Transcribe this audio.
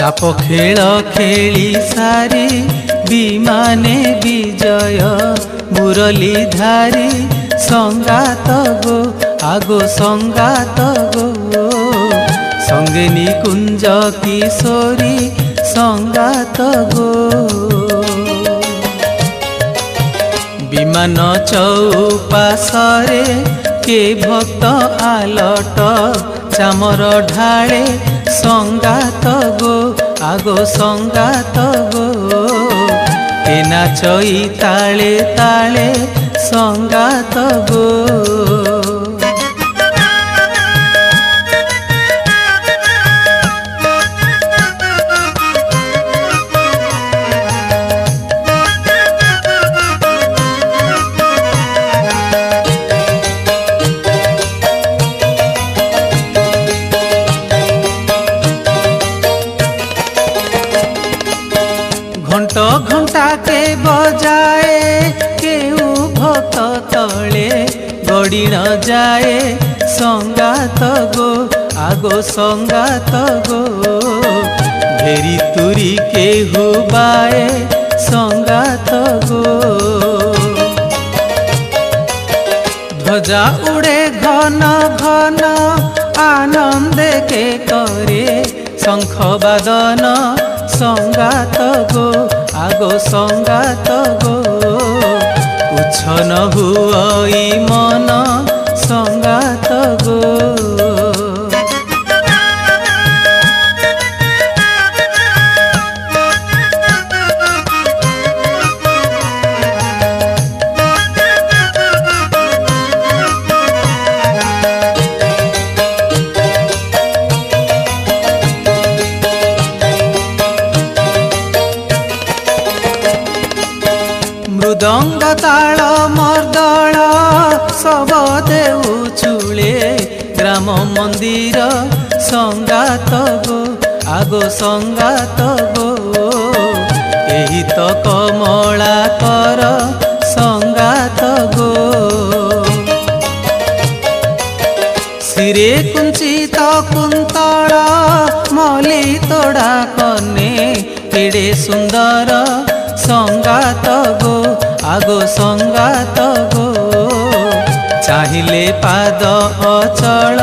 चाप खेल खेली सारी विमाने विजय मुरली धारी संगात गो आगो संगात गो संगे निकुंज किशोरी संगात गो विमान चौपाशरे के भक्त आलट चामर ढाले संगात गो आगो संगात गो ए नाचई ताले ताले संगात गो घंट घंटा के बजाए केउ भक्त तले गड़ी न जाए संगात गो आगो संगात गो घेरी तुरी के हुबाए संगात गो ध्वजा उड़े घन घन आनंद के करे शंख बादन संगात गो आगो संगात गो उछन हुई मन संगात गो मृदंग ताल मर्दल सब देउछुले ग्राम मंदिर संगात गो आगो संगात गो एही तो कमला कर संगात गो सिरे कुंचित कुंतल मली तोड़ा कने केड़े सुंदर संगात गो आगो संगात गो चाहिले पाद अचल